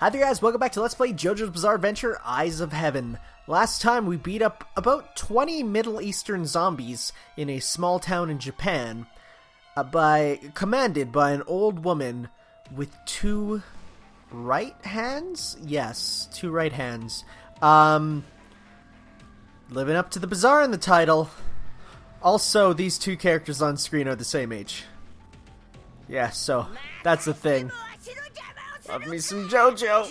Hi there guys, welcome back to Let's Play JoJo's Bizarre Adventure, Eyes of Heaven. Last time we beat up about 20 Middle Eastern zombies in a small town in Japan, commanded by an old woman with two right hands? Yes, two right hands. Living up to the bizarre in the title. Also, these two characters on screen are the same age. Yeah, so, that's the thing. Love me some JoJo.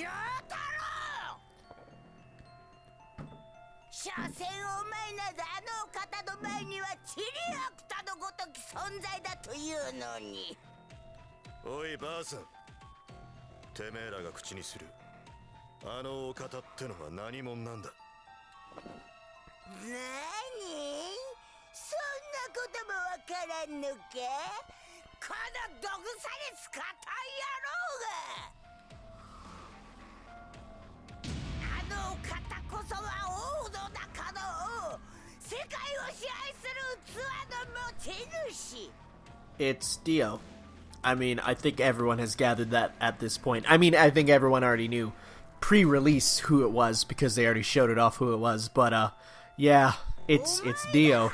Oi, ばあさん。てめえらが口にするあのお方ってのは何者なんだ。なに？そんなこともわからんのか？この毒されつかた野郎が！あのお方こそは王の中の王、世界を支配する器の持ち主。 It's Dio. I mean, I think everyone has gathered that at this point. I mean, I think everyone already knew pre-release who it was because they already showed it off who it was. But, yeah, it's Dio.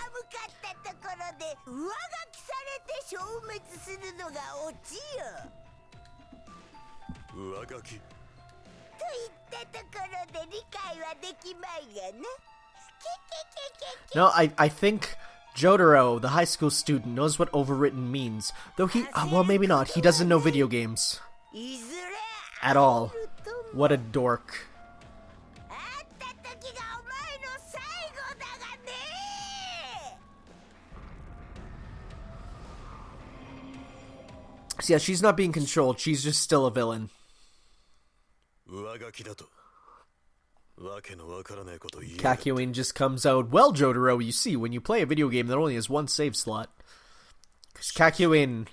No, I think Jotaro, the high school student, knows what overwritten means. Though he, well, maybe not. He doesn't know video games. At all. What a dork. So yeah, she's not being controlled. She's just still a villain. Kakyoin just comes out. Well, Jotaro, you see, when you play a video game that only has one save slot, because Kakyoin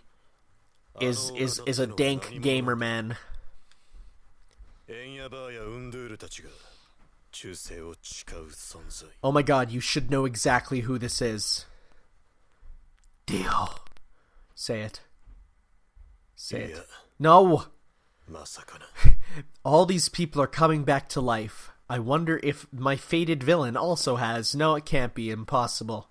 is a dank gamer man. Oh my god, you should know exactly who this is. Dio. Say it. Say it. No! All these people are coming back to life. I wonder if my fated villain also has. No, it can't be. Impossible.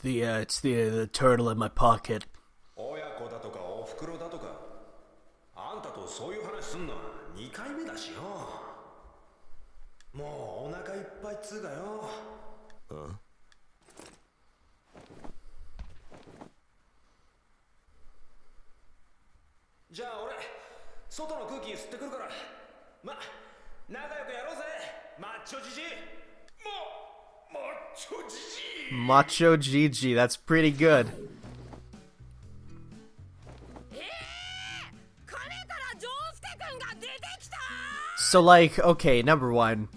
It's the turtle in my pocket. Macho Gigi, that's pretty good. So, like, okay, number one,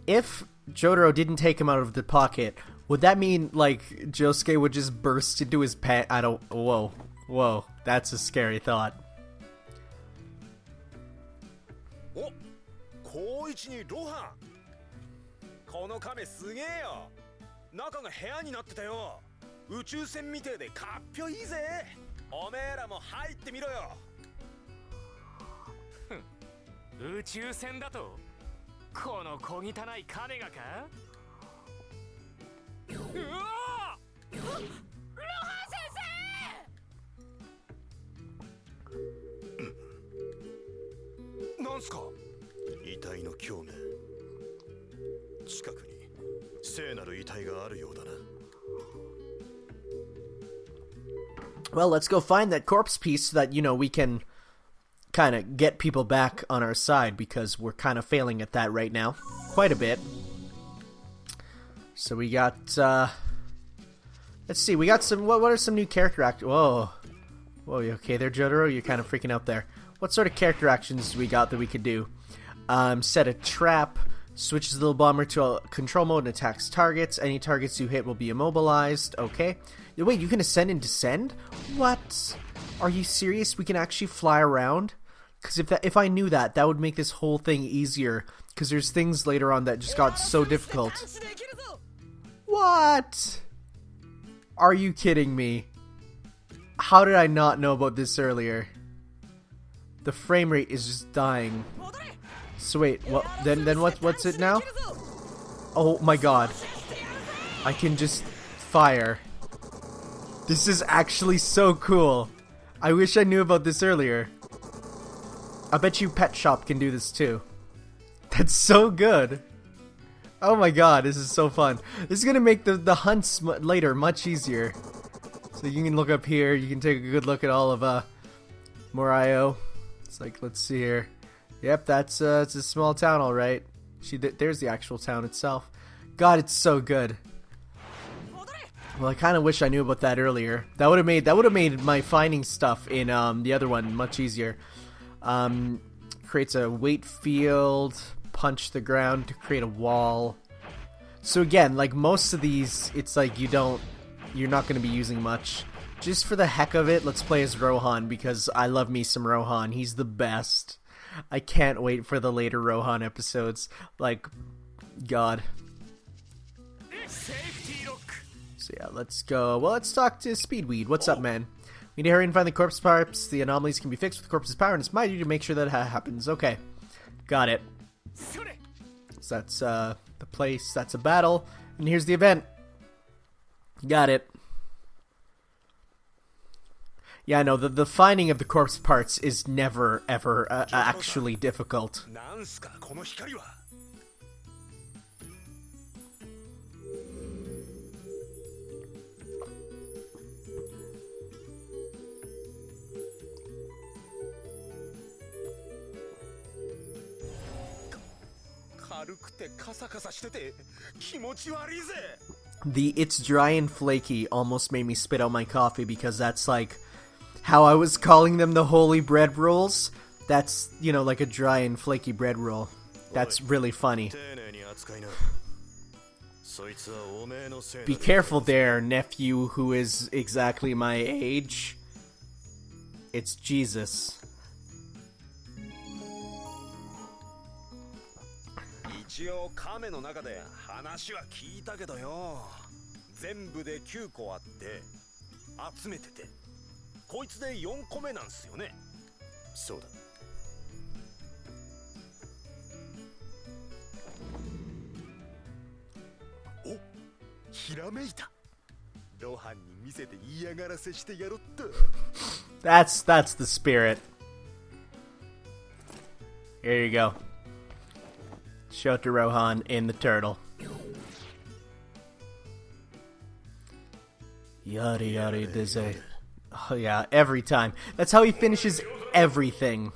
if Jotaro didn't take him out of the pocket, would that mean, like, Josuke would just burst into his pant? I don't... Whoa, that's a scary thought. Well, let's go find that corpse piece so that, you know, we can kind of get people back on our side, because we're kind of failing at that right now. Quite a bit. So we got, let's see, we got some, what are some new character Whoa. Whoa, you okay there, Jotaro? You're kind of freaking out there. What sort of character actions do we got that we could do? Set a trap, switches the little bomber to a control mode and attacks targets. Any targets you hit will be immobilized. Okay. Wait, you can ascend and descend? What? Are you serious? We can actually fly around? Because if I knew that, that would make this whole thing easier. Because there's things later on that just got so difficult. What? Are you kidding me? How did I not know about this earlier? The frame rate is just dying. So wait, what? Then what's it now? Oh my god! I can just fire. This is actually so cool. I wish I knew about this earlier. I bet you Pet Shop can do this too. That's so good. Oh my god, this is so fun. This is gonna make the hunts later much easier. So you can look up here. You can take a good look at all of Morio. It's like, let's see here. Yep, it's a small town, all right. There's the actual town itself. God, it's so good. Well, I kind of wish I knew about that earlier. That would have made my finding stuff in the other one much easier. Creates a weight field, punch the ground to create a wall. So again, like most of these, it's like you're not going to be using much. Just for the heck of it, let's play as Rohan because I love me some Rohan. He's the best. I can't wait for the later Rohan episodes. Like, God. So yeah, let's go. Well, let's talk to Speedweed. What's up, man? We need to hurry and find the corpse parts. The anomalies can be fixed with the corpse's power, and it's my duty to make sure that happens. Okay. Got it. So that's the place. That's a battle. And here's the event. Got it. Yeah, no, the finding of the corpse parts is never, ever actually difficult. The "it's dry and flaky" almost made me spit out my coffee because that's like how I was calling them the holy bread rolls. That's, you know, like a dry and flaky bread roll. That's really funny. Be careful there, nephew who is exactly my age. It's Jesus. 一応亀の中で話は聞いたけどよ、全部で9個あって集めててこいつで4個目なんすよね。そうだ。お、ひらめいた。ロハンに見せて嫌がらせしてやろっと。That's the spirit. Here you go. Show it to Rohan in the turtle. Yada yada dize. Oh yeah, every time. That's how he finishes everything.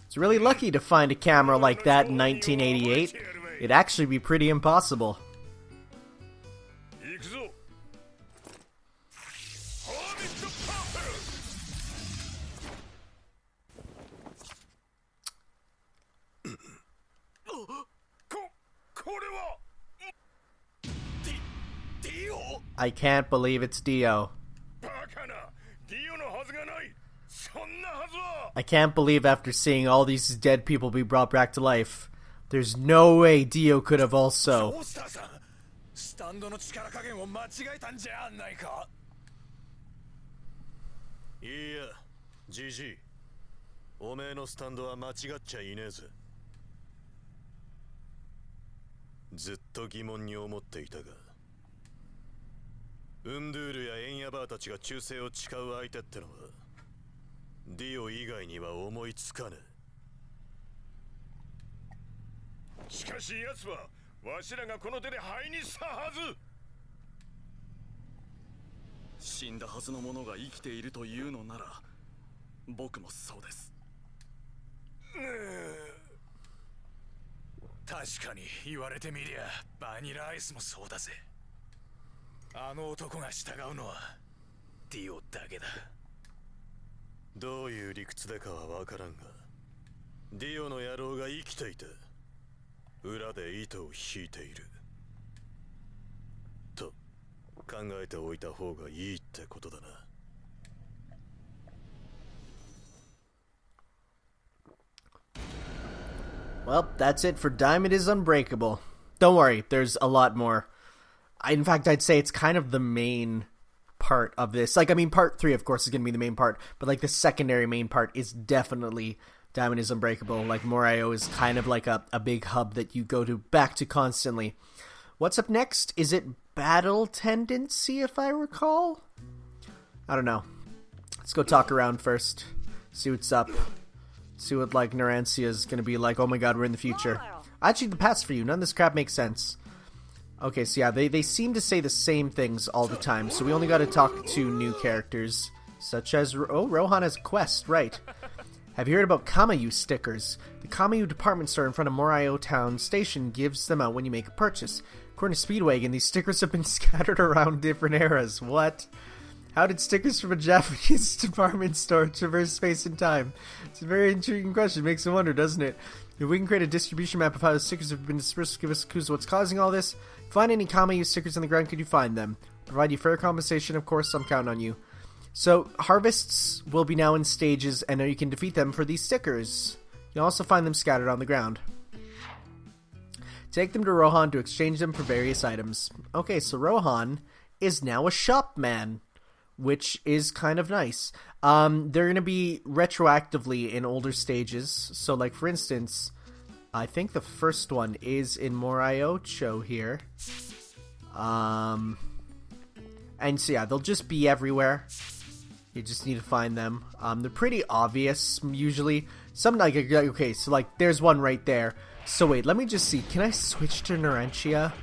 It's really lucky to find a camera like that in 1988. It'd actually be pretty impossible. I can't believe it's Dio. I can't believe after seeing all these dead people be brought back to life, there's no way Dio could have also. わしらがこの手で灰にしたはず。死んだはずの者が生きているというのなら僕もそうです。確かに言われてみりゃバニラアイスもそうだぜ。あの男が従うのはディオだけだ。どういう理屈でかは分からんが、ディオの野郎が生きていて裏で糸を引いていると考えておいた方がいいってことだな。Well, that's it for Diamond is Unbreakable. Don't worry, there's a lot more. In fact, I'd say it's kind of the main part of this. Like, I mean, part 3, of course, is going to be the main part, but, like, the secondary main part is definitely Diamond is Unbreakable. Like, Morio is kind of like a big hub that you go to back to constantly. What's up next? Is it Battle Tendency, if I recall? I don't know. Let's go talk around first. See what's up. See what, like, Narantia is going to be like. Oh my god, we're in the future. Actually, the past for you. None of this crap makes sense. Okay, so yeah, they seem to say the same things all the time, so we only got to talk to new characters, such as... Oh, Rohan has a quest, right. Have you heard about Kameu stickers? The Kameu department store in front of Morio Town station gives them out when you make a purchase. According to Speedwagon, these stickers have been scattered around different eras. What? How did stickers from a Japanese department store traverse space and time? It's a very intriguing question. Makes me wonder, doesn't it? If we can create a distribution map of how the stickers have been dispersed, give us clues what's causing all this. Find any Kameu stickers on the ground, could you find them? Provide you fair compensation, of course, I'm counting on you. So, harvests will be now in stages, and you can defeat them for these stickers. You'll also find them scattered on the ground. Take them to Rohan to exchange them for various items. Okay, so Rohan is now a shopman, which is kind of nice. They're going to be retroactively in older stages. So, like, for instance, I think the first one is in Morio Town here. And so, yeah, they'll just be everywhere. You just need to find them. They're pretty obvious, usually. Some, like, okay, so, like, there's one right there. So, wait, let me just see. Can I switch to Narantia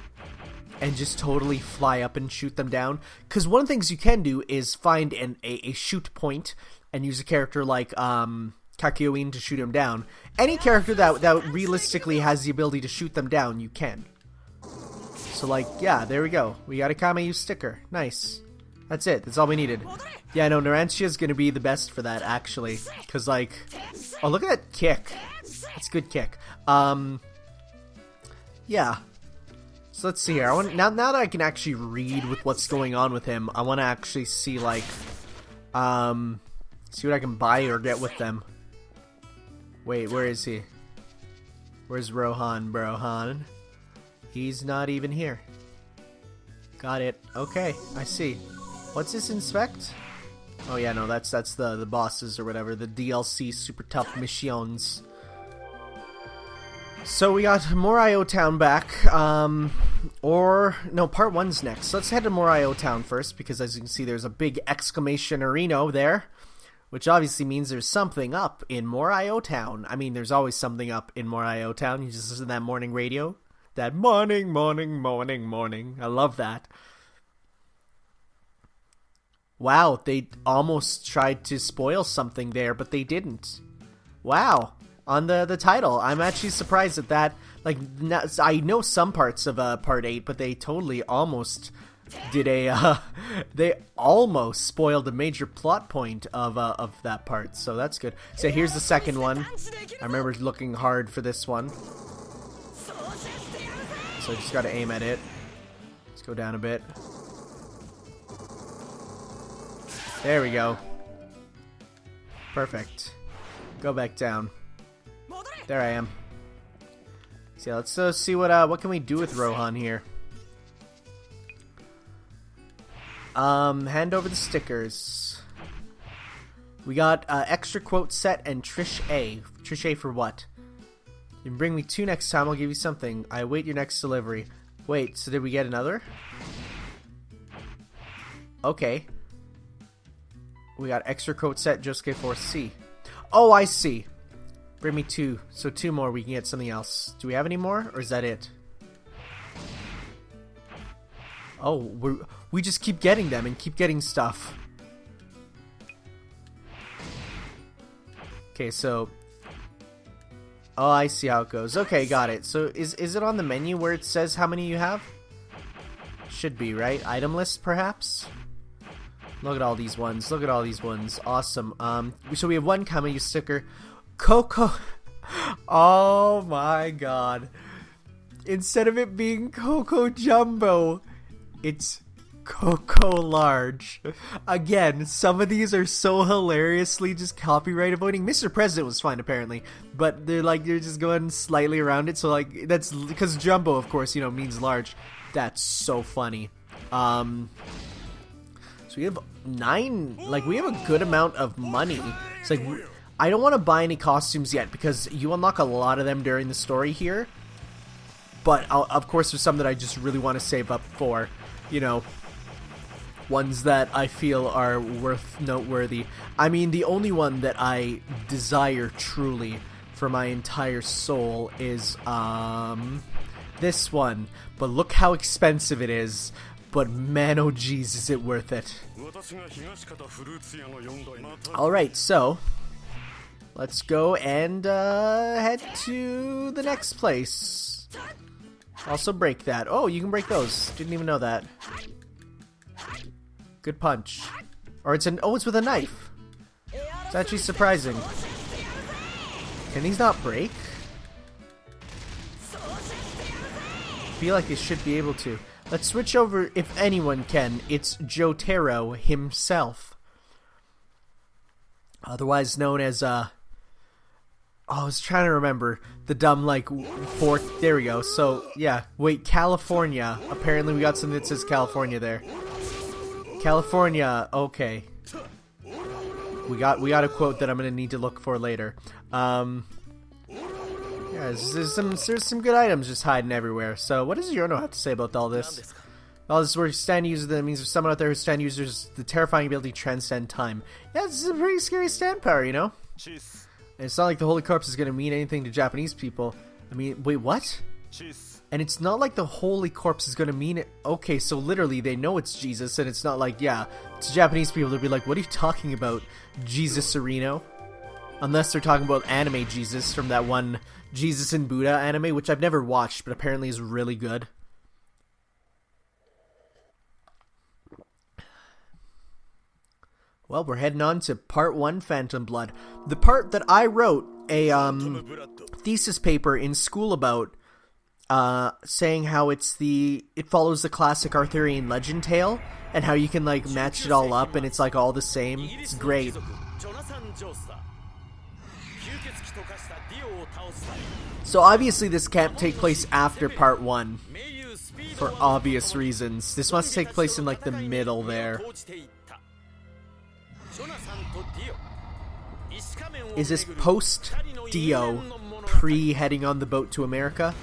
and just totally fly up and shoot them down? Because one of the things you can do is find a shoot point and use a character like Kakyoin to shoot him down. Any character that realistically has the ability to shoot them down, you can. So, like, yeah, there we go. We got a Kameu sticker. Nice. That's it. That's all we needed. Yeah, no, Narantia is going to be the best for that, actually. Because, like... Oh, look at that kick. That's a good kick. Yeah. So let's see here. Now that I can actually read with what's going on with him, I want to actually see, like... see what I can buy or get with them. Wait, where is he? Where's Rohan, Brohan? He's not even here. Got it. Okay, I see. What's this inspect? Oh yeah, no, that's the bosses or whatever, the DLC super tough missions. So we got Morio Town back, or no, part 1's next. So let's head to Morio Town first, because as you can see, there's a big exclamation arena there, which obviously means there's something up in Morio Town. I mean, there's always something up in Morio Town. You just listen to that morning radio. That morning. I love that. Wow, they almost tried to spoil something there, but they didn't. Wow. On the title, I'm actually surprised at that. Like, I know some parts of Part 8, but they totally almost did they almost spoiled a major plot point of that part, so that's good. So here's the second one. I remember looking hard for this one. So I just gotta aim at it. Let's go down a bit. There we go. Perfect. Go back down. There I am. So let's see what can we do with Rohan here. Hand over the stickers. We got extra quote set and Trish A. Trish A for what? You can bring me 2 next time, I'll give you something. I await your next delivery. Wait, so did we get another? Okay. We got extra quote set, Josuke 4C. Oh, I see. Bring me 2. So 2 more, we can get something else. Do we have any more, or is that it? Oh, we just keep getting them and keep getting stuff. Okay, so... Oh, I see how it goes. Okay, got it. So is it on the menu where it says how many you have? Should be, right? Item list, perhaps? Look at all these ones. Look at all these ones. Awesome. So we have one Kameu sticker. Coco. Oh my god. Instead of it being Coco Jumbo, it's Coco Large. Again, some of these are so hilariously just copyright avoiding. Mr. President was fine apparently, but they're just going slightly around it. So like that's because Jumbo, of course, means large. That's so funny. So we have 9. Like we have a good amount of money. It's like I don't want to buy any costumes yet because you unlock a lot of them during the story here. But of course, there's some that I just really want to save up for. Ones that I feel are noteworthy. I mean, the only one that I desire truly for my entire soul is this one. But look how expensive it is. But man, oh jeez, is it worth it. Alright, so let's go and head to the next place. Also break that. Oh, you can break those. Didn't even know that. Good punch. Or it's with a knife. It's actually surprising. Can these not break? I feel like they should be able to. Let's switch over, if anyone can. It's Jotaro himself. Otherwise known as, I was trying to remember the dumb, fork. There we go. So, yeah. Wait, California. Apparently we got something that says California there. California. Okay. We got a quote that I'm gonna need to look for later. Yeah, there's some good items just hiding everywhere. So, what does Yono have to say about all this? All this is where stand user, that means there's someone out there who stand users the terrifying ability to transcend time. Yeah, this is a pretty scary stand power, And it's not like the Holy Corpse is going to mean anything to Japanese people. I mean, wait, what? And it's not like the Holy Corpse is going to mean it. Okay, so literally they know it's Jesus, and it's not like, yeah, to Japanese people they'll be like, what are you talking about, Jesus Sereno? Unless they're talking about anime Jesus from that one Jesus and Buddha anime, which I've never watched, but apparently is really good. Well, we're heading on to part 1, Phantom Blood. The part that I wrote a thesis paper in school about, saying how it follows the classic Arthurian legend tale, and how you can match it all up and it's all the same. It's great. So obviously this can't take place after part 1 for obvious reasons. This must take place in the middle there. Is this post Dio, pre heading on the boat to America?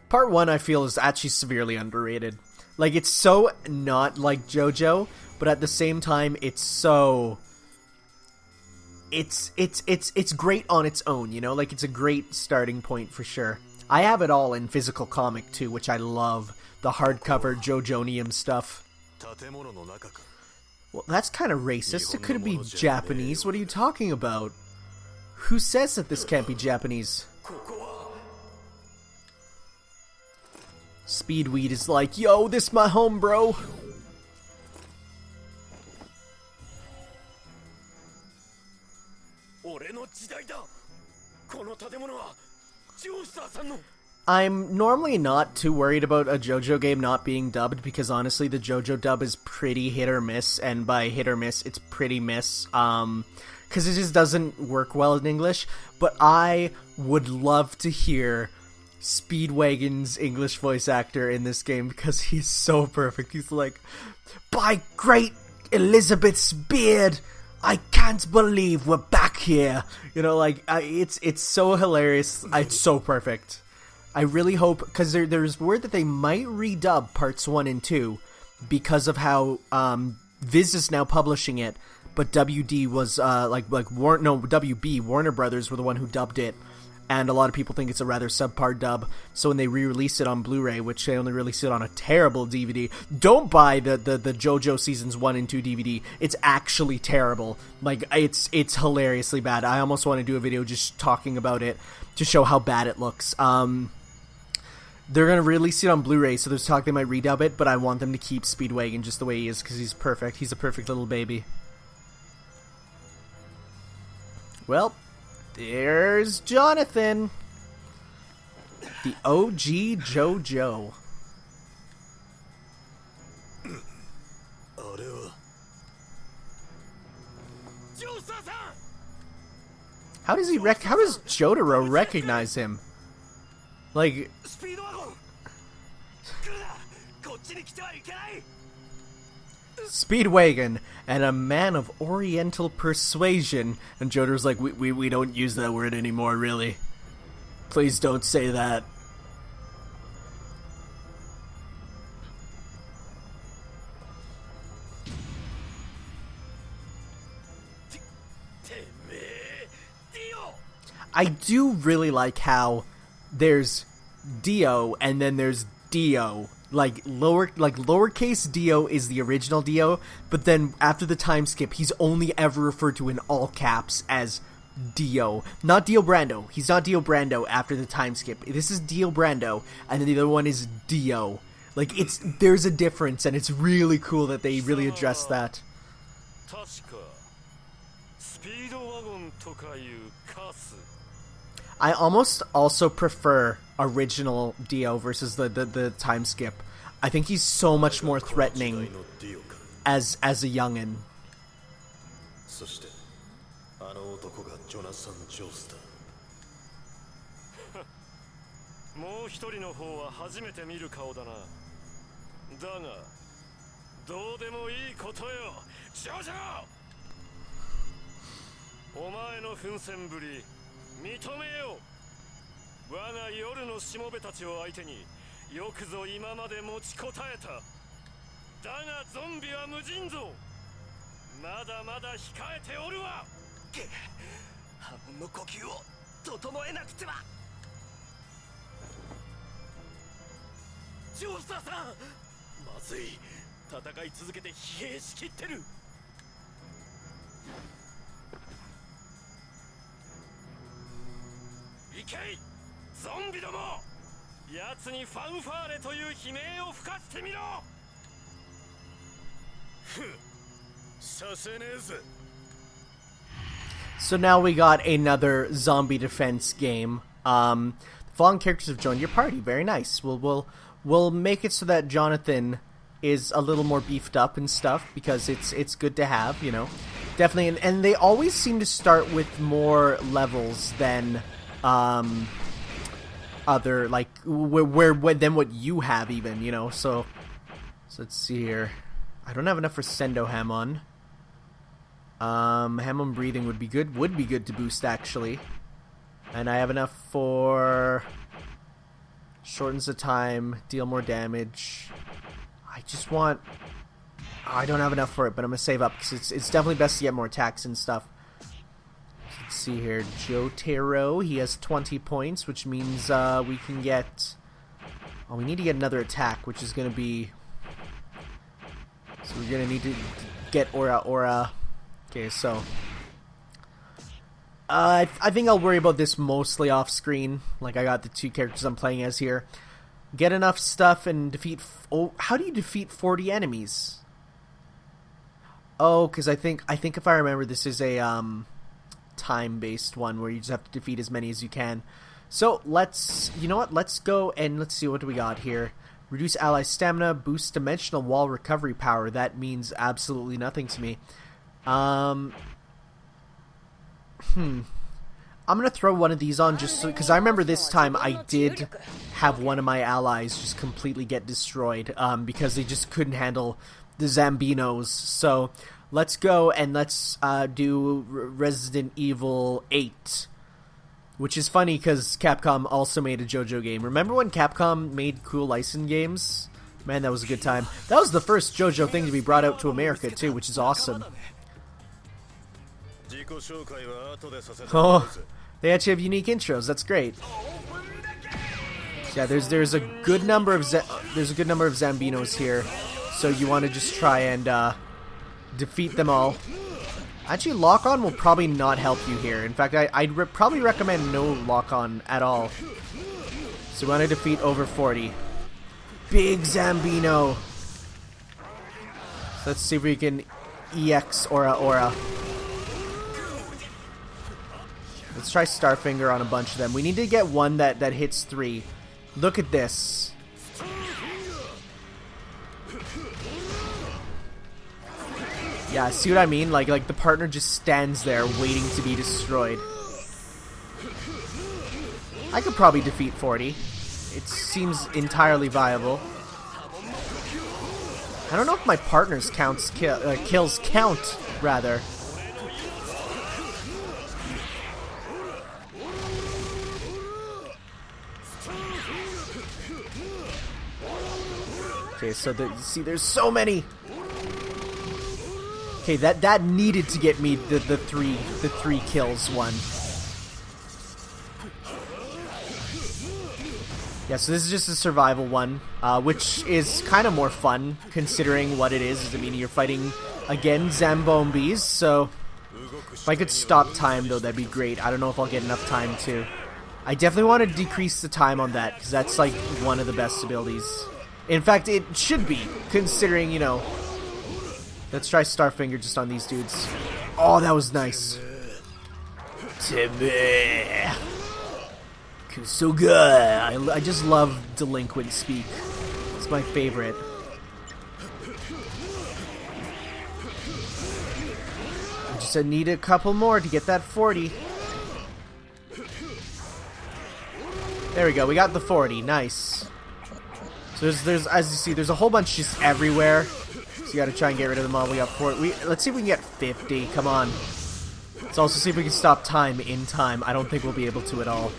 Part 1 I feel is actually severely underrated. It's so not like JoJo, but at the same time it's so it's great on its own, it's a great starting point for sure. I have it all in physical comic too, which I love. The hardcover JoJonium stuff. Well, that's kind of racist. It could be Japanese. What are you talking about? Who says that this can't be Japanese? Speedweed is like, yo, this my home, bro. I'm normally not too worried about a JoJo game not being dubbed, because honestly the JoJo dub is pretty hit or miss, and by hit or miss it's pretty miss, because it just doesn't work well in English. But I would love to hear Speedwagon's English voice actor in this game, because he's so perfect. He's like, by great Elizabeth's beard, I can't believe we're back here. It's so hilarious. It's so perfect. I really hope, because there's word that they might redub parts 1 and 2 because of how Viz is now publishing it, but WD was WB Warner Brothers were the one who dubbed it and a lot of people think it's a rather subpar dub. So when they re-release it on Blu-ray, which they only release it on a terrible DVD, don't buy the JoJo Seasons 1 and 2 DVD. It's actually terrible. Like, it's hilariously bad. I almost want to do a video just talking about it to show how bad it looks. They're going to release it on Blu-ray, so there's talk they might redub it, but I want them to keep Speedwagon just the way he is, because he's perfect. He's a perfect little baby. Well, there's Jonathan. The OG Jojo. How does how does Jotaro recognize him? Like, Speedwagon and a man of Oriental persuasion, and Jotaro's like, we don't use that word anymore, really. Please don't say that. I do really like how there's Dio and then there's Dio. Like lowercase Dio is the original Dio, but then after the time skip, he's only ever referred to in all caps as Dio. Not Dio Brando. He's not Dio Brando after the time skip. This is Dio Brando, and then the other one is Dio. Like, there's a difference, and it's really cool that they really address that. I almost also prefer original Dio versus the time skip. I think he's so much more threatening as a youngin. So now we got another zombie defense game. The following characters have joined your party. Very nice. We'll make it so that Jonathan is a little more beefed up and stuff, because it's good to have, you know. Definitely, and they always seem to start with more levels than other, like, where than what you have, even, you know. So let's see here. I don't have enough for Sendo Hamon. Hamon breathing would be good to boost, actually. And I have enough for shortens the time, deal more damage. I don't have enough for it, but I'm gonna save up, because it's definitely best to get more attacks and stuff. Let's see here. Jotaro, he has 20 points, which means we can get... Oh, we need to get another attack, which is gonna be... So we're gonna need to get Aura. Okay, so... I think I'll worry about this mostly off screen. Like, I got the two characters I'm playing as here. Get enough stuff and defeat... Oh, how do you defeat 40 enemies? Oh, because I think if I remember, this is a time-based one where you just have to defeat as many as you can. So let's... You know what? Let's go and let's see what do we got here. Reduce ally stamina, boost dimensional wall recovery power. That means absolutely nothing to me. I'm gonna throw one of these on just because I remember this time I did have one of my allies just completely get destroyed because they just couldn't handle the Zambinos. So let's go and let's do Resident Evil 8, which is funny because Capcom also made a JoJo game. Remember when Capcom made cool license games? Man, that was a good time. That was the first JoJo thing to be brought out to America too, which is awesome. Oh, They actually have unique intros. That's great. Yeah, there's a good number of Zambinos here, so you want to just try and defeat them all. Actually, lock-on will probably not help you here. In fact, I'd probably recommend no lock-on at all. So we want to defeat over 40. Big Zambino. So let's see if we can EX Aura. Let's try Starfinger on a bunch of them. We need to get one that hits 3. Look at this. Yeah, see what I mean? Like the partner just stands there waiting to be destroyed. I could probably defeat 40. It seems entirely viable. I don't know if my partner's kills count, rather. Okay, so see, there's so many. Okay, that needed to get me the three kills one. Yeah, so this is just a survival one, which is kind of more fun considering what it is. I mean, you're fighting again Zambombies, so if I could stop time though, that'd be great. I don't know if I'll get enough time to. I definitely want to decrease the time on that because that's like one of the best abilities. In fact, it should be, considering, you know... Let's try Starfinger just on these dudes. Oh, that was nice. Timmy. Kusuga. I just love delinquent speak. It's my favorite. I just need a couple more to get that 40. There we go, we got the 40. Nice. So there's as you see, there's a whole bunch just everywhere. So you gotta try and get rid of them all. We got 40. Let's see if we can get 50. Come on. Let's also see if we can stop time in time. I don't think we'll be able to at all.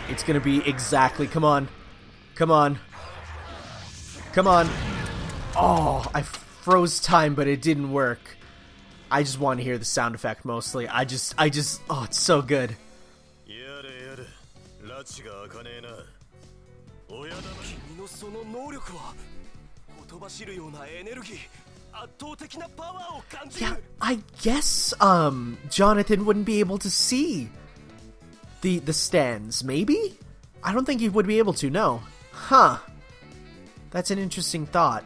It's gonna be exactly. Come on. Come on. Come on. Oh, I froze time, but it didn't work. I just want to hear the sound effect mostly. I just. Oh, it's so good. 君のその能力はほとばしるようなエネルギー、圧倒的なパワーを感じる。 Yeah, I guess Jonathan wouldn't be able to see the stands, maybe? I don't think he would be able to, no. Huh. That's an interesting thought.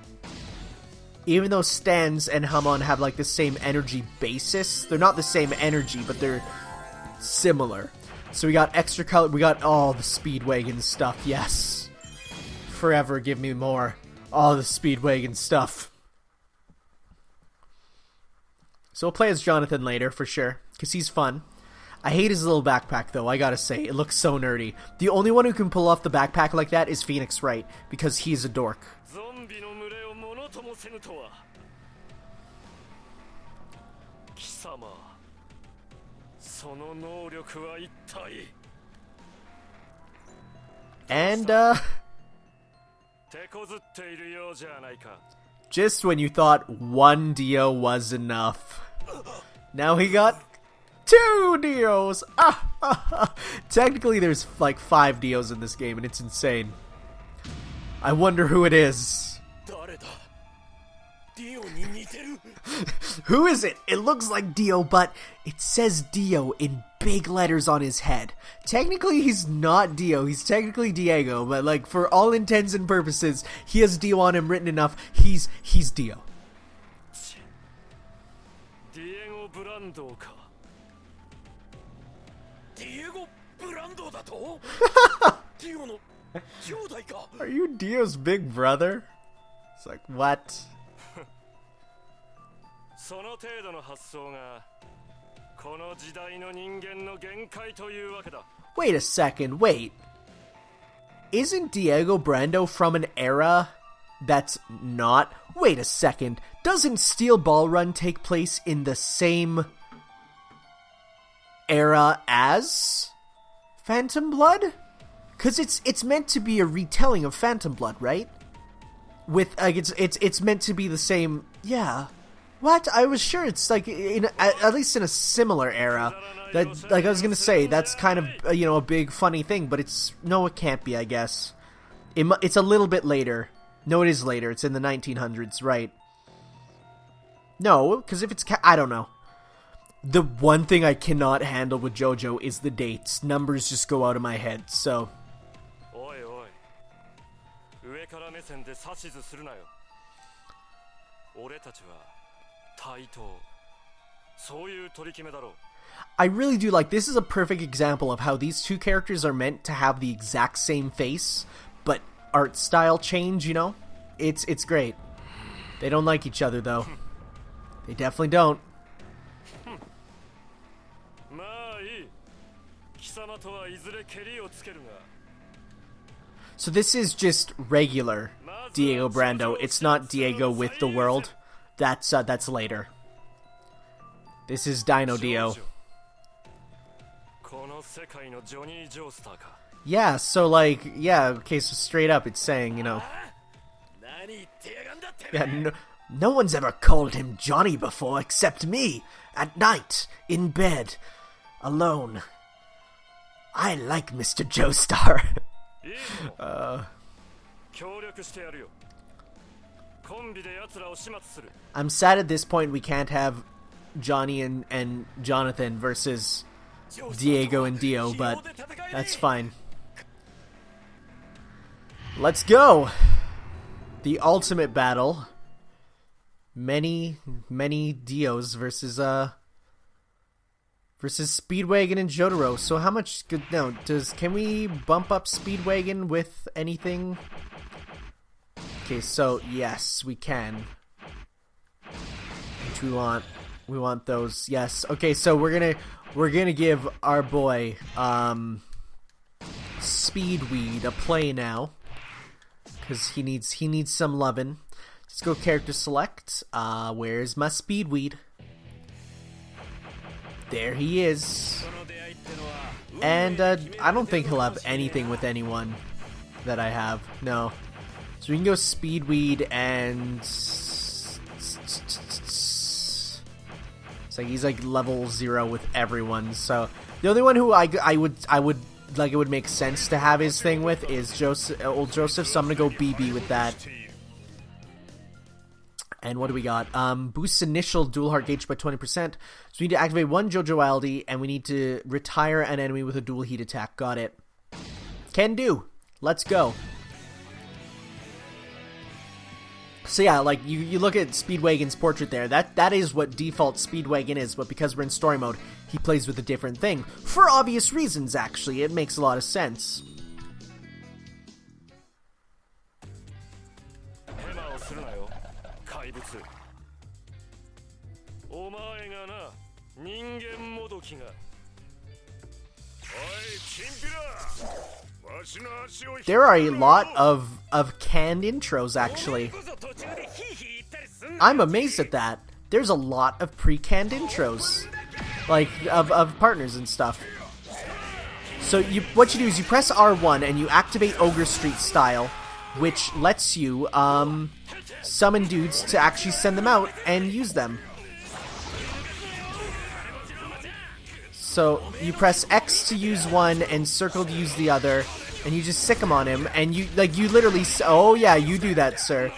Even though stands and Hamon have like the same energy basis, they're not the same energy, but they're similar. So we got extra color, we got all the Speedwagon stuff, yes. Forever give me more. All the Speedwagon stuff. So we'll play as Jonathan later, for sure, because he's fun. I hate his little backpack, though, I gotta say. It looks so nerdy. The only one who can pull off the backpack like that is Phoenix Wright, because he's a dork. And, just when you thought one Dio was enough, now he got 2 Dios! Technically there's like 5 Dios in this game, and it's insane. I wonder who it is. Who is it? It looks like Dio, but it says Dio in big letters on his head. Technically, he's not Dio. He's technically Diego, but like for all intents and purposes, he has Dio on him written enough. He's Dio. Diego Brando ka. Diego Brando da to? Dio no kyōdai ka. Are you Dio's big brother? It's like, what? その程度の発想がこの時代の人間の限界というわけだ。 Wait a second, wait. Isn't Diego Brando from an era that's not... Wait a second. Doesn't Steel Ball Run take place in the same era as Phantom Blood? Because it's meant to be a retelling of Phantom Blood, right? With like it's meant to be the same... Yeah. What? I was sure it's like at least in a similar era. That, like I was gonna say, that's kind of a big funny thing, but it's no, it can't be. I guess it's a little bit later. No, it is later. It's in the 1900s, right? No, because if it's I don't know. The one thing I cannot handle with JoJo is the dates. Numbers just go out of my head. So. I really do like, this is a perfect example of how these two characters are meant to have the exact same face, but art style change, you know? It's great. They don't like each other though. They definitely don't. So this is just regular Diego Brando. It's not Diego with the world. That's later. This is Dino Dio. Yeah, so like, yeah, okay, so straight up it's saying, yeah, no one's ever called him Johnny before except me, at night, in bed, alone. I like Mr. Joestar. I'm sad at this point we can't have Johnny and Jonathan versus Diego and Dio, but that's fine. Let's go! The ultimate battle. Many Dios versus Speedwagon and Jotaro. So how much good now can we bump up Speedwagon with anything? Okay, so yes, we can. Which we want. We want those. Yes. Okay, so we're gonna give our boy Speedweed a play now. Cause he needs some lovin'. Let's go character select. Where's my Speedweed? There he is. And I don't think he'll have anything with anyone that I have. No. So we can go Speedweed and it's like he's like level 0 with everyone. So the only one who I would like it would make sense to have his thing with is old Joseph. So I'm gonna go BB with that. And what do we got? Boosts initial dual heart gauge by 20%. So we need to activate one Jojo Wildy, and we need to retire an enemy with a dual heat attack. Got it. Can do. Let's go. So yeah, like you look at Speedwagon's portrait there. That is what default Speedwagon is, but because we're in story mode, he plays with a different thing. For obvious reasons, actually. It makes a lot of sense. There are a lot of canned intros, actually. I'm amazed at that. There's a lot of pre-canned intros, like of partners and stuff. So what you do is you press R1 and you activate Ogre Street style, which lets you summon dudes to actually send them out and use them. So you press X to use one and circle to use the other, and you just sick them on him, and you literally, oh yeah, you do that, sir.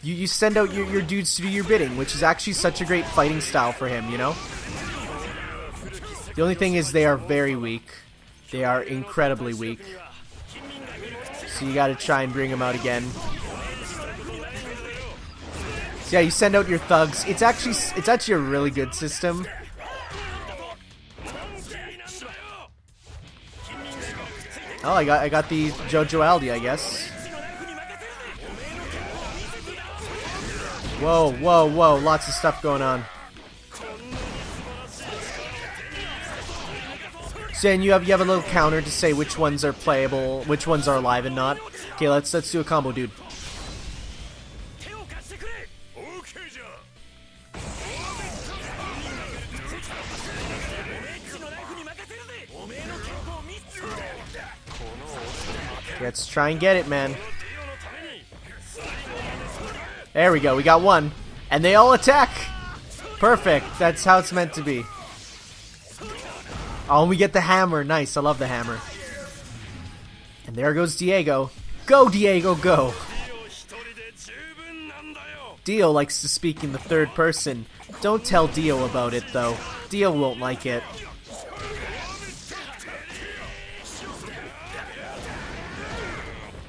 You send out your dudes to do your bidding, which is actually such a great fighting style for him, you know? The only thing is they are very weak. They are incredibly weak. So you gotta try and bring them out again. So yeah, you send out your thugs. It's actually a really good system. Oh, I got the Jojo Aldi, I guess. Whoa, whoa, whoa! Lots of stuff going on. So and you have a little counter to say which ones are playable, which ones are alive and not. Okay, let's do a combo, dude. Let's try and get it, man. There we go, we got one. And they all attack! Perfect. That's how it's meant to be. Oh, we get the hammer. Nice. I love the hammer. And there goes Diego. Go, Diego, go. Dio likes to speak in the third person. Don't tell Dio about it, though. Dio won't like it.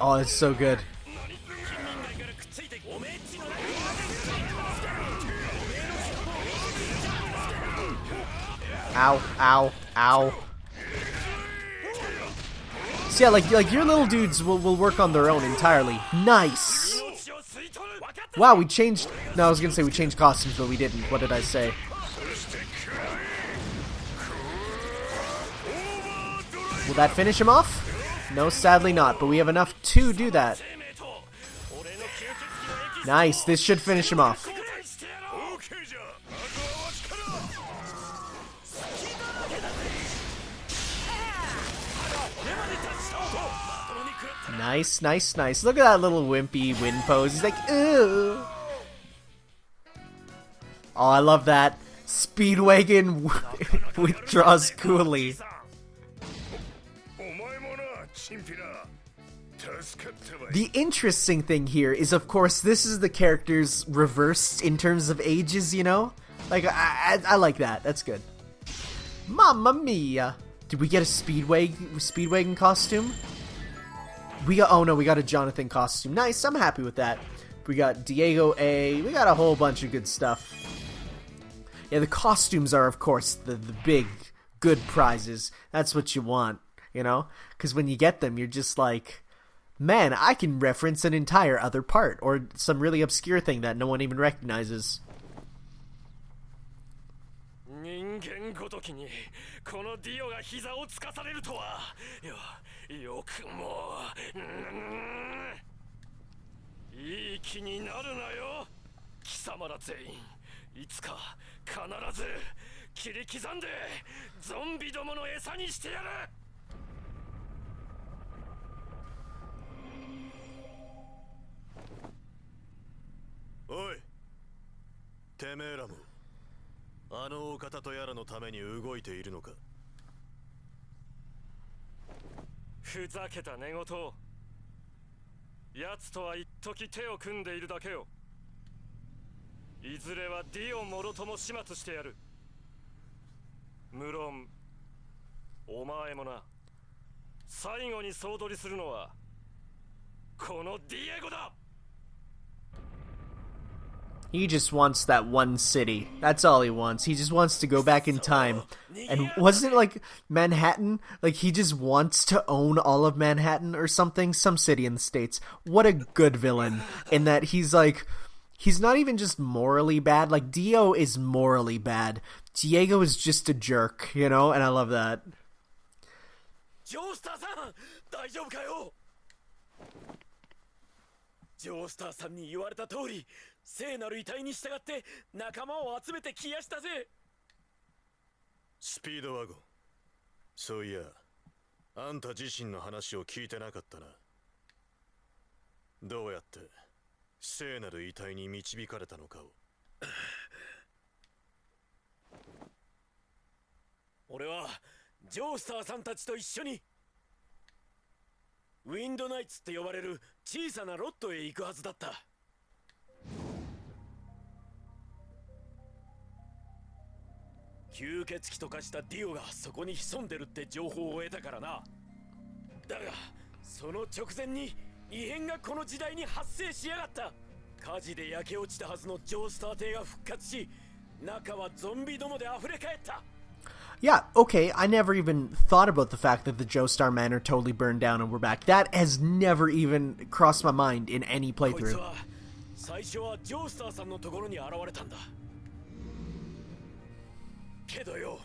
Oh, it's so good. Ow, ow, ow. So yeah, like your little dudes will work on their own entirely. Nice. Wow, we changed... No, I was gonna say we changed costumes, but we didn't. What did I say? Will that finish him off? No, sadly not, but we have enough to do that. Nice, this should finish him off. Nice, nice, nice. Look at that little wimpy wind pose. He's like, ooh. Oh, I love that. Speedwagon withdraws coolly. The interesting thing here is, of course, this is the characters reversed in terms of ages, you know? Like, I like that. That's good. Mamma mia. Did we get a Speedwagon costume? We got, oh no, we got a Jonathan costume. Nice, I'm happy with that. We got Diego A. We got a whole bunch of good stuff. Yeah, the costumes are, of course, the big, good prizes. That's what you want, you know? Because when you get them, you're just like, man, I can reference an entire other part, or some really obscure thing that no one even recognizes. 人間ごときにこのディオが膝をつかされるとはよくもいい気になるなよ貴様ら全員いつか必ず切り刻んでゾンビどもの餌にしてやるおいてめえらもあのお方とやらのために動いているのかふざけた寝言を奴とは一時手を組んでいるだけよいずれはディオもろとも始末してやる無論お前もな最後に総取りするのはこのディエゴだ He just wants that one city. That's all he wants. He just wants to go back in time. And wasn't it like Manhattan? Like he just wants to own all of Manhattan or something? Some city in the States. What a good villain. In that he's like, he's not even just morally bad. Like Dio is morally bad. Diego is just a jerk, you know? And I love that. Joestar-san! 大丈夫かよジョースターさんに言われた通り聖なる遺体に従って仲間を集めてきやしたぜスピードワゴンそういやあんた自身の話を聞いてなかったなどうやって聖なる遺体に導かれたのかを俺はジョースターさんたちと一緒にウィンドナイツって呼ばれる小さなロットへ行くはずだった吸血鬼と化したディオがそこに潜んでるって情報を得たからなだがその直前に異変がこの時代に発生しやがった火事で焼け落ちたはずのジョースター邸が復活し中はゾンビどもで溢れ返った Yeah, okay, I never even thought about the fact that the Joestar Manor totally burned down and we're back. That has never even crossed my mind in any playthrough. 最初はジョースターさんのところに現れたんだけどよ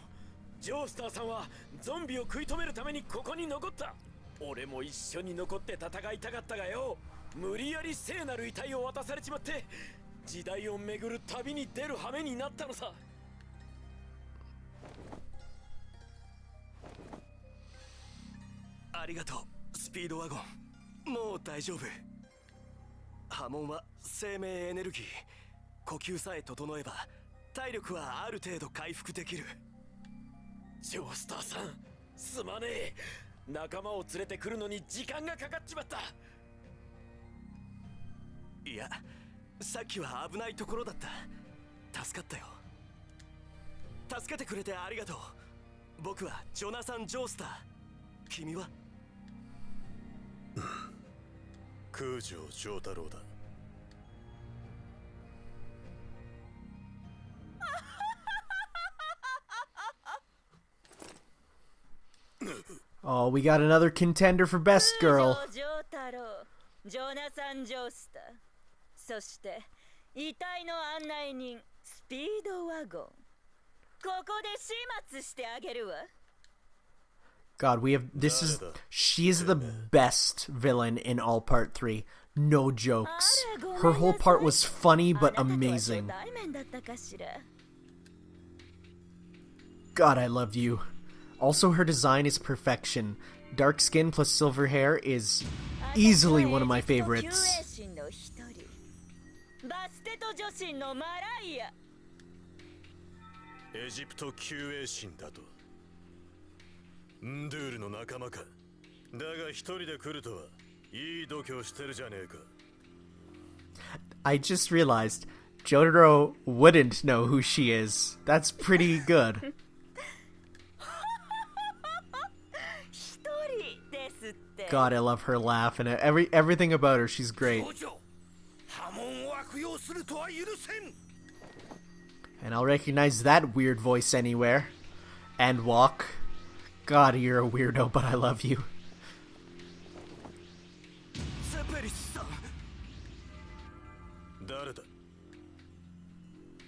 ジョースターさんはゾンビを食い止めるためにここに残った俺も一緒に残って戦いたかったがよ無理やり聖なる遺体を渡されちまって時代を巡る旅に出る羽目になったのさありがとうスピードワゴンもう大丈夫波紋は生命エネルギー呼吸さえ整えば体力はある程度回復できる。ジョースターさん、すまねえ。仲間を連れてくるのに時間がかかっちまった。いや、さっきは危ないところだった。助かったよ。助けてくれてありがとう。僕はジョナサン・ジョースター。君は？空城城太郎だ。Oh, we got another contender for best girl. ジョナサン・ジョースター、そして遺体の案内人スピードワゴン。ここで始末してあげるわ。God, she's the best villain in all part 3. No jokes. Her whole part was funny but amazing. God, I love you. Also, her design is perfection. Dark skin plus silver hair is easily one of my favorites. エジプト救衛神だと。ンドゥールの仲間か。だが一人で来るとはいい度胸してるじゃねえか。I just realized Jotaro wouldn't know who she is. That's pretty good. God, I love her laugh and everything about her. She's great. And I'll recognize that weird voice anywhere. And walk. God, you're a weirdo, but I love you. 誰だ？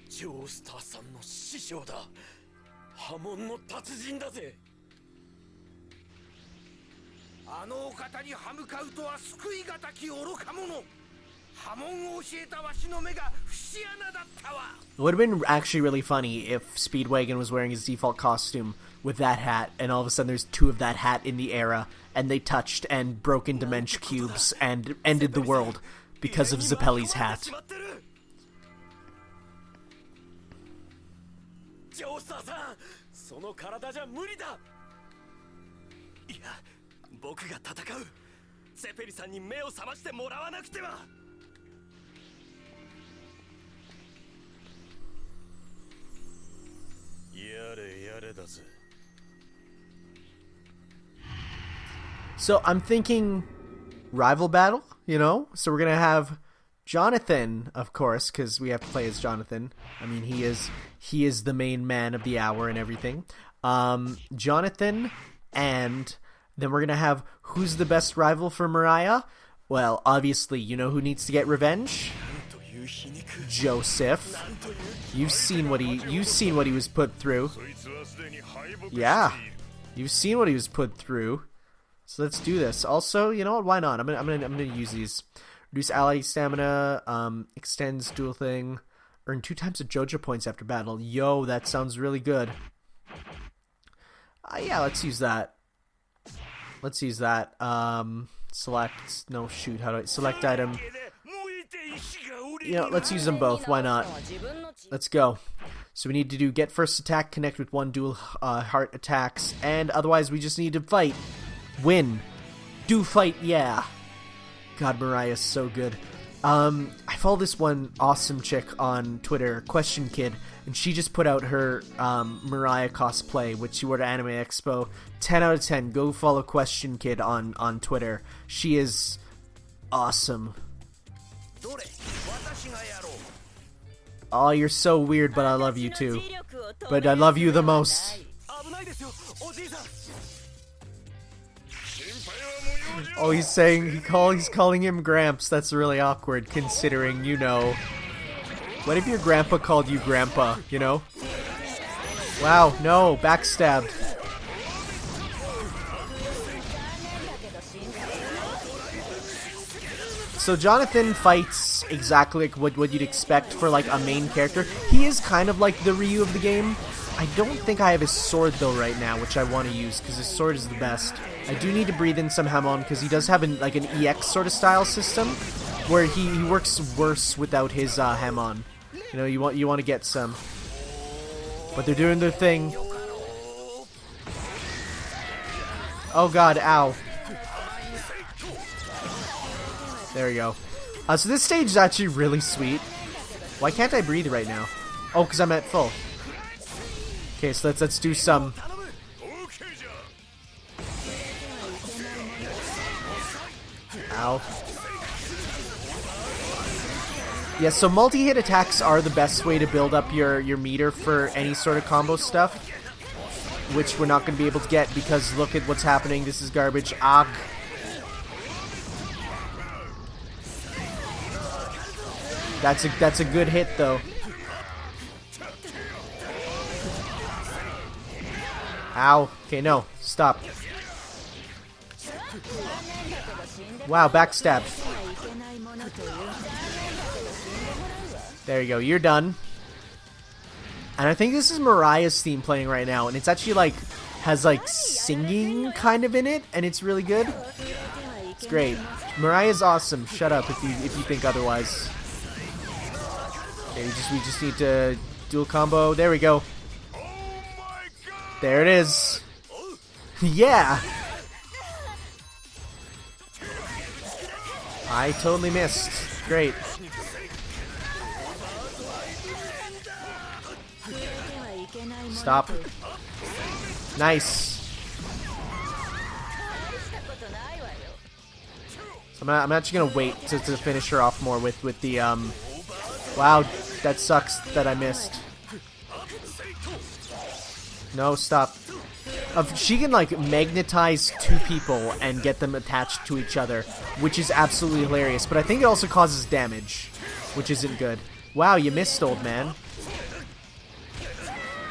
ジョースターさんの師匠だ。波紋の達人だぜ。あのお方に歯向かうとは救いがたき愚か者。波紋を教えたわしの目が節穴だったわ。 It would have been actually really funny if Speedwagon was wearing his default costume with that hat, and all of a sudden there's two of that hat in the era, and they touched and broke into Mensch cubes and ended the world because of Zeppeli's hat. ジョースターさん、その体じゃ無理だ。いや、僕が戦う。セペリさんに目を覚ましてもらわなくては。やれやれだぜ。 So I'm thinking rival battle, you know? So we're gonna have Jonathan, of course, because we have to play as Jonathan. I mean, he is the main man of the hour and everything. Jonathan, and then we're gonna have who's the best rival for Mariah? Well, obviously, you know who needs to get revenge? Joseph. You've seen what he was put through. Yeah, you've seen what he was put through. So let's do this. Also, you know what? Why not? I'm gonna use these. Reduce ally stamina. Extends dual thing. Earn 2 times of Jojo points after battle. Yo, that sounds really good. Yeah, let's use that. Let's use that. Select. No, shoot. How do I select item? You know, let's use them both. Why not? Let's go. So we need to do get first attack, connect with 1 dual heart attacks, and otherwise we just need to fight. Win. Do fight, yeah. God, Mariah's so good. I follow this one awesome chick on Twitter, Question Kid, and she just put out her Mariah cosplay, which she wore to Anime Expo. 10 out of 10. Go follow Question Kid on Twitter. She is awesome. Oh, you're so weird, but I love you too. But I love you the most. Oh, he's calling him Gramps. That's really awkward, considering, you know. What if your grandpa called you Grandpa, you know? Wow, no, backstabbed. So Jonathan fights exactly like what you'd expect for like a main character. He is kind of like the Ryu of the game. I don't think I have his sword though right now, which I want to use because his sword is the best. I do need to breathe in some Hamon because he does have an EX sort of style system where he works worse without his Hamon. You know, you want to get some. But they're doing their thing. Oh god, ow. There we go. So this stage is actually really sweet. Why can't I breathe right now? Oh, because I'm at full. Okay, so let's do some. Ow. Yeah, so multi-hit attacks are the best way to build up your meter for any sort of combo stuff. Which we're not going to be able to get because look at what's happening. This is garbage. Ag. That's a good hit though. Ow. Okay, no. Stop. Wow, backstabbed. There you go. You're done. And I think this is Mariah's theme playing right now, and it's actually like has like singing kind of in it, and it's really good. It's great. Mariah's awesome. Shut up if you think otherwise. Okay, we just need to dual combo. There we go. There it is. Yeah. I totally missed. Great. Stop. Nice. So I'm actually gonna wait to finish her off more with the Wow, that sucks that I missed. No, stop. She can like magnetize two people and get them attached to each other, which is absolutely hilarious. But I think it also causes damage, which isn't good. Wow, you missed, old man.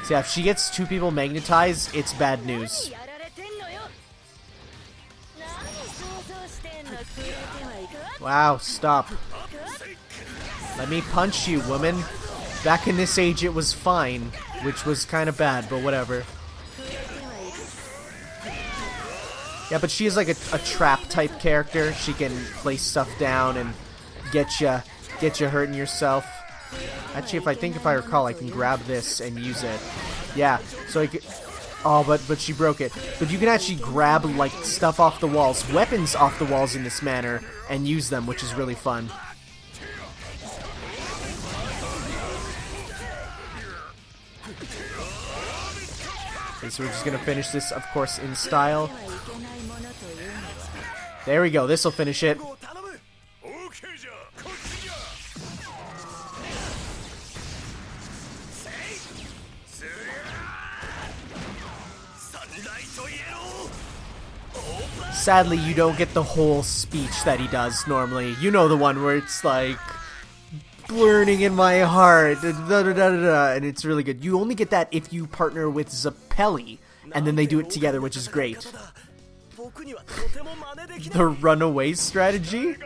So yeah, if she gets two people magnetized, it's bad news. Wow, stop. Let me punch you, woman. Back in this age, it was fine, which was kind of bad, but whatever. Yeah, but she is like a trap type character. She can place stuff down and get you hurting yourself. Actually, if I recall, I can grab this and use it. Yeah, so I could, oh, but she broke it. But you can actually grab like stuff off the walls, weapons off the walls in this manner, and use them, which is really fun. Okay, so we're just gonna finish this, of course, in style. There we go. This will finish it. Sadly, you don't get the whole speech that he does normally. You know the one where it's like burning in my heart, and it's really good. You only get that if you partner with Zappelli, and then they do it together, which is great. The runaway strategy?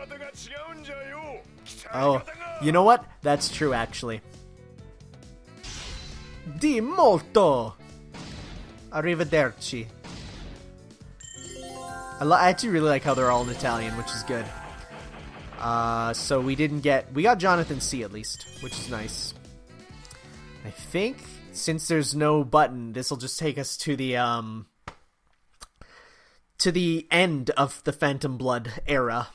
Oh, you know what? That's true, actually. Di molto! Arrivederci. I actually really like how they're all in Italian, which is good. So we got Jonathan C at least, which is nice. I think since there's no button, this will just take us to the end of the Phantom Blood era.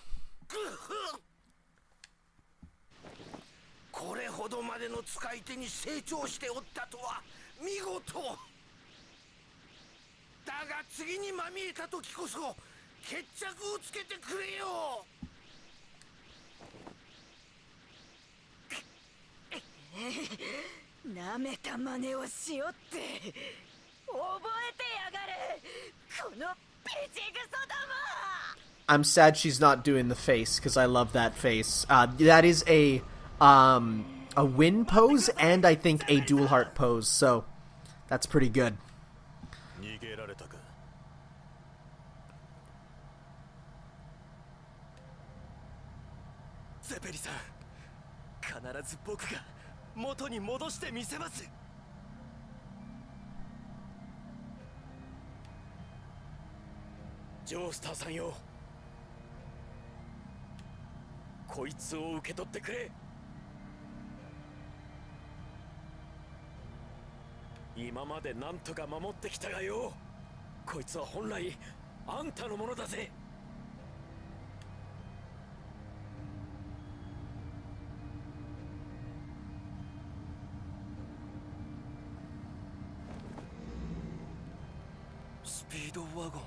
I'm sad she's not doing the face, because I love that face. That is a win pose, and I think a dual heart pose, so that's pretty good. Zeppeli-san, 必ず僕が元に戻してみせます。ジョースターさんよ、こいつを受け取ってくれ。今までなんとか守ってきたがよ。こいつは本来あんたのものだぜ。スピードワゴン。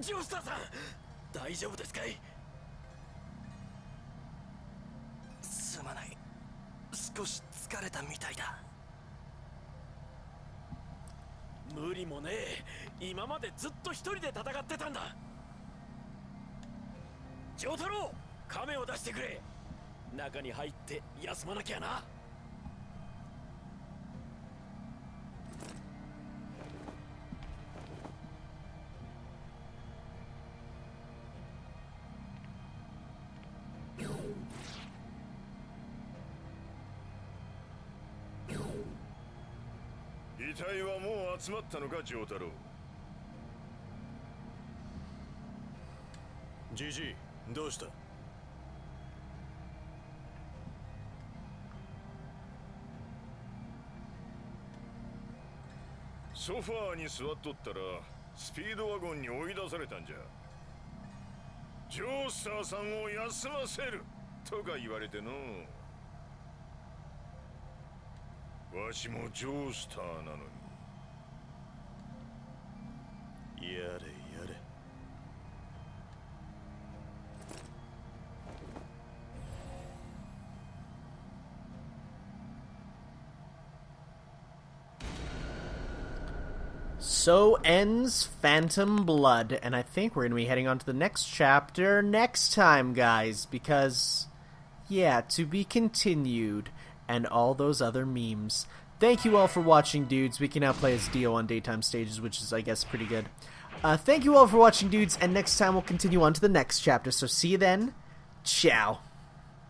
ジョースターさん、大丈夫ですかい？すまない、少し疲れたみたいだ。無理もねえ、今までずっと一人で戦ってたんだ。丈太郎、亀を出してくれ。中に入って休まなきゃな。遺体はもう集まったのか、丈太郎。じじい、どうした？ソファーに座っとったらスピードワゴンに追い出されたんじゃ。ジョースターさんを休ませるとか言われての。わしもジョースターなのに。やれやれ。So ends Phantom Blood, and I think we're going to be heading on to the next chapter next time, guys, because, yeah, to be continued, and all those other memes. Thank you all for watching, dudes. We can now play as Dio on daytime stages, which is, I guess, pretty good. Thank you all for watching, dudes, and next time we'll continue on to the next chapter, so see you then. Ciao.